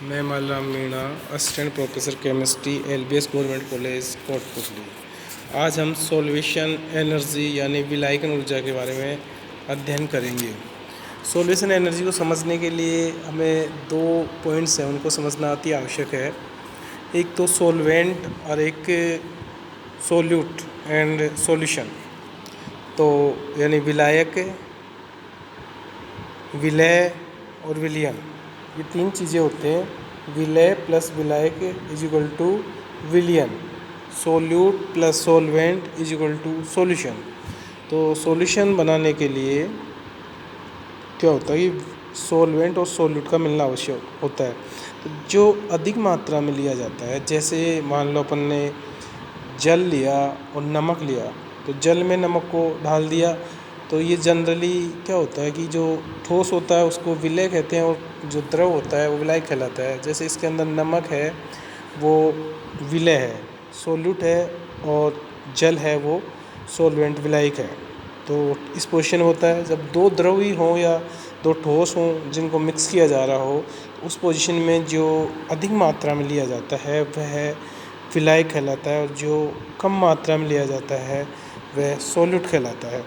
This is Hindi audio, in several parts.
मैं Malram Meena, assistant professor chemistry, LBS government college Kotputli. आज हम सॉल्वेशन एनर्जी यानी विलायकन ऊर्जा के बारे में अध्ययन करेंगे। सॉल्वेशन एनर्जी को समझने के लिए हमें 2 पॉइंट्स हैं, उनको समझना अति आवश्यक है। एक तो सॉल्वेंट और एक सोल्यूट एंड सॉल्यूशन। तो यानी विलायक, विलय और विलयन, ये 3 चीज़ें होते हैं। विलय प्लस विलायक इज इक्वल टू विलयन, solute plus solvent is equal to solution. तो सॉल्यूशन बनाने के लिए क्या होता है कि सॉल्वेंट और सोल्यूट का मिलना आवश्यक होता है। तो जो अधिक मात्रा में लिया जाता है, जैसे मान लो अपन ने जल लिया और नमक लिया, तो जल में नमक को डाल दिया, तो ये जनरली क्या होता है कि जो ठोस होता है उसको विलय कहते हैं और जो द्रव होता है वो विलायक कहलाता है। जैसे इसके अंदर नमक है वो विलय है, सोल्यूट है, और जल है वो सॉल्वेंट विलायक है। तो इस पोजीशन होता है जब 2 द्रव ही हों या 2 ठोस हों जिनको मिक्स किया जा रहा हो, उस पोजीशन में जो अधिक मात्रा में लिया जाता है वह विलायक कहलाता है, और जो कम मात्रा में लिया जाता है वह सोल्यूट कहलाता है।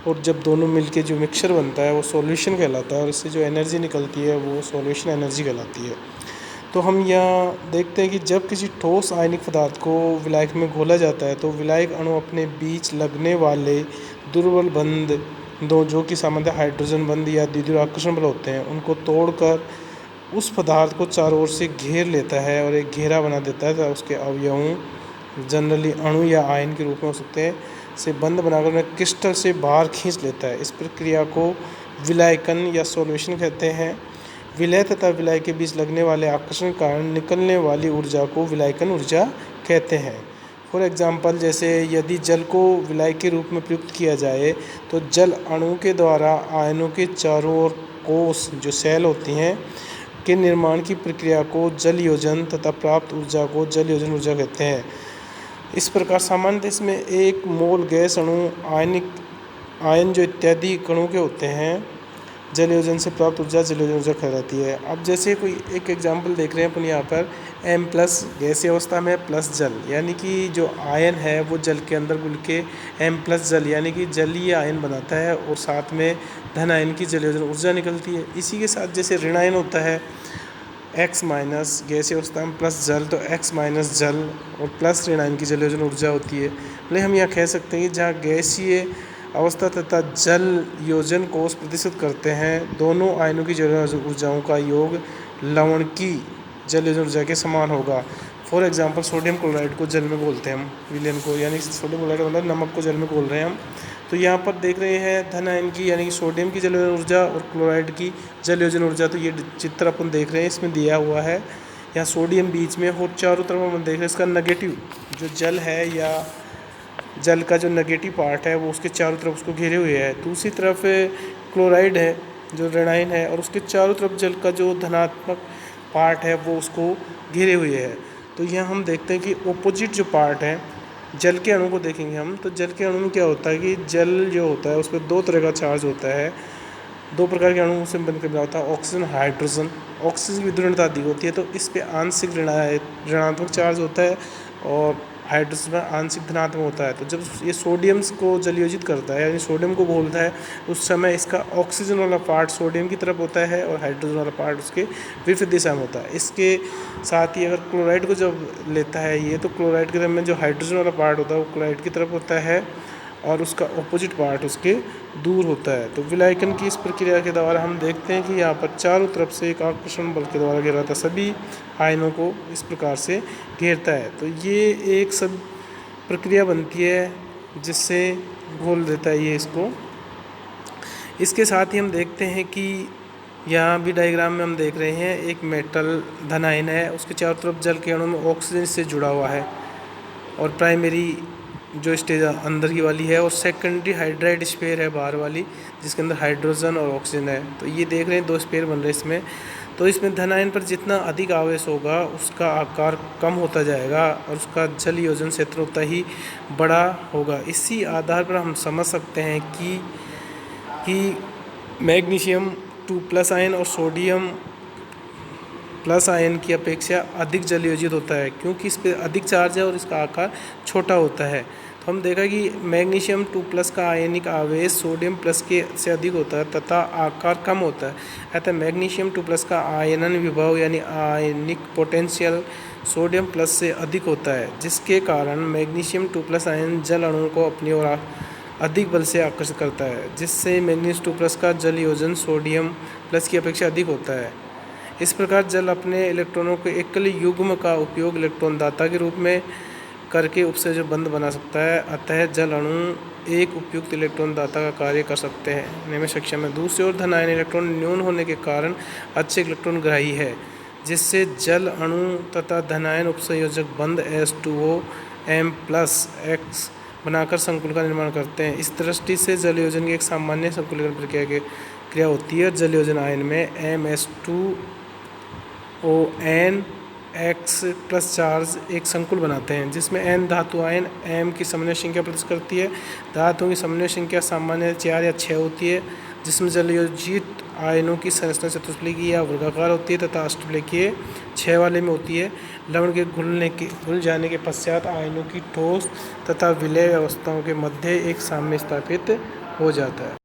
और जब दोनों मिलके जो मिक्सचर बनता है वो सॉल्यूशन कहलाता है, और इससे जो एनर्जी निकलती है वो सॉल्वेशन एनर्जी कहलाती है। तो हम यहाँ देखते हैं कि जब किसी ठोस आयनिक पदार्थ को विलायक में घोला जाता है तो विलायक अणु अपने बीच लगने वाले दुर्बल बंध दो, जो कि सामान्यतः हाइड्रोजन बंध या द्विध्रुवाकर्षण बल होते हैं, उनको तोड़कर उस पदार्थ को चारों ओर से घेर लेता है और एक घेरा बना देता है। उसके अवयवों, जनरली अणु या आयन के रूप में हो सकते हैं, से बंध बनाकर उन्हें क्रिस्टल से बाहर खींच लेता है। इस प्रक्रिया को विलायकन या सॉल्वेशन कहते हैं। विलय तथा विलायक के बीच लगने वाले आकर्षण के कारण निकलने वाली ऊर्जा को विलायकन ऊर्जा कहते हैं। फॉर एग्जाम्पल, जैसे यदि जल को विलायक के रूप में प्रयुक्त किया जाए तो जल अणु के द्वारा आयनों के चारों ओर कोश, जो सेल होती हैं, के निर्माण की प्रक्रिया को जल योजन तथा प्राप्त ऊर्जा को जल योजन ऊर्जा कहते हैं। इस प्रकार सामान्यतः इसमें 1 मोल गैस अणु आयन जो इत्यादि कणों के होते हैं, जल योजन से प्राप्त ऊर्जा जल योजन ऊर्जा कहलाती है। अब जैसे कोई एक एग्जाम्पल देख रहे हैं अपन यहाँ पर, M+ गैसीय अवस्था में प्लस जल, यानी कि जो आयन है वो जल के अंदर घुल के M+ जल यानी कि जलीय आयन बनाता है, और साथ में धन आयन की जल योजन ऊर्जा निकलती है। इसी के साथ जैसे ऋण आयन होता है X- गैसीय अवस्था में प्लस जल, तो X- जल और प्लस ऋण आयन की जल योजन ऊर्जा होती है। मतलब हम यहाँ कह सकते हैं कि जहाँ गैसीय अवस्था तथा जल योजन कोष प्रतिशत करते हैं, दोनों आयनों की जल योजन ऊर्जाओं का योग लवण की जल योजन ऊर्जा के समान होगा। फॉर एग्जांपल, सोडियम क्लोराइड को जल में घोलते हैं हम, विलयन को, यानी सोडियम क्लोराइड का मतलब नमक को जल में घोल रहे हैं हम। तो यहाँ पर देख रहे हैं धन आयन की यानी कि सोडियम की जल योजन ऊर्जा और क्लोराइड की जल योजन ऊर्जा। तो ये चित्र अपन देख रहे हैं, इसमें दिया हुआ है, यहाँ सोडियम बीच में और चारों तरफ हम देख रहे हैं इसका नेगेटिव जो जल है या जल का जो नेगेटिव पार्ट है वो उसके चारों तरफ उसको घेरे हुए है। दूसरी तरफ क्लोराइड है जो ऋणायन है, और उसके चारों तरफ जल का जो धनात्मक पार्ट है वो उसको घेरे हुए है। तो यहाँ हम देखते हैं कि ऑपोजिट जो पार्ट है, जल के अणु को देखेंगे हम, तो जल के अणु में क्या होता है कि जल जो होता है उस पर 2 तरह का चार्ज होता है, 2 प्रकार के अणु से बनकर बना होता है, ऑक्सीजन, हाइड्रोजन। ऑक्सीजन की विद्युत अधिक होती है तो इस पर आंशिक ऋणात्मक चार्ज होता है, और हाइड्रोजन में आंशिक धनात्मक होता है। तो जब ये सोडियम को जलयोजित करता है यानी सोडियम को घोलता है, उस समय इसका ऑक्सीजन वाला पार्ट सोडियम की तरफ होता है और हाइड्रोजन वाला पार्ट उसके विपरीत दिशा में होता है। इसके साथ ही अगर क्लोराइड को जब लेता है ये, तो क्लोराइड के तरफ में जो हाइड्रोजन वाला पार्ट होता है वो क्लोराइड की तरफ होता है, और उसका ऑपोजिट पार्ट उसके दूर होता है। तो विलायकन की इस प्रक्रिया के द्वारा हम देखते हैं कि यहाँ पर चारों तरफ से एक आकर्षण बल के द्वारा घेरा था, सभी आयनों को इस प्रकार से घेरता है। तो ये एक सब प्रक्रिया बनती है जिससे घोल देता है ये इसको। इसके साथ ही हम देखते हैं कि यहाँ भी डायग्राम में हम देख रहे हैं एक मेटल धन आयन है, उसके चारों तरफ जल के अणु में ऑक्सीजन से जुड़ा हुआ है, और प्राइमरी जो स्टेज अंदर की वाली है, और सेकेंडरी हाइड्राइड स्फीयर है बाहर वाली, जिसके अंदर हाइड्रोजन और ऑक्सीजन है। तो ये देख रहे हैं 2 स्फीयर बन रहे हैं इसमें। तो इसमें धन आयन पर जितना अधिक आवेश होगा उसका आकार कम होता जाएगा और उसका जल योजन क्षेत्र उतना ही बड़ा होगा। इसी आधार पर हम समझ सकते हैं कि मैग्नीशियम 2+ आयन और सोडियम प्लस आयन की अपेक्षा अधिक जलयोजित होता है, क्योंकि इस पर अधिक चार्ज है और इसका आकार छोटा होता है। तो हम देखा कि मैग्नीशियम 2+ का आयनिक आवेश सोडियम प्लस के से अधिक होता है तथा आकार कम होता है। अतः मैग्नीशियम 2+ का आयनन विभव यानी आयनिक पोटेंशियल सोडियम प्लस से अधिक होता है, जिसके कारण मैग्नीशियम 2+ आयन जल अणुओं को अपनी ओर अधिक बल से आकर्षित करता है, जिससे मैग्नीशियम 2+ का जल योजन सोडियम प्लस की अपेक्षा अधिक होता है। इस प्रकार जल अपने इलेक्ट्रॉनों के एकल युग्म का उपयोग इलेक्ट्रॉन दाता के रूप में करके उपसर्जक बंध बना सकता है। अतः जल अणु एक उपयुक्त इलेक्ट्रॉन दाता का कार्य कर सकते हैं में सक्षम है। दूसरी ओर धन आयन इलेक्ट्रॉन न्यून होने के कारण अच्छे इलेक्ट्रॉन ग्राही है, जिससे जल अणु तथा धन आयन उपसंयोजक बंध H2O M+X बनाकर संकुल का निर्माण करते हैं। इस दृष्टि से जल योजन की एक सामान्य संकुलीकरण क्रिया होती है। जल योजन आयन में MH2ON X+ चार्ज एक संकुल बनाते हैं, जिसमें N धातु आयन M की समन्वय संख्या प्रदर्शित करती है। धातुओं की समन्वय संख्या सामान्य 4 या 6 होती है, जिसमें जलयोजित आयनों की संरचना चतुष्फलकीय या वर्गाकार होती है तथा अष्टफलकीय 6 वाले में होती है। लवण के घुल जाने के पश्चात आयनों की ठोस तथा विलय अवस्थाओं के मध्य एक साम्य स्थापित हो जाता है।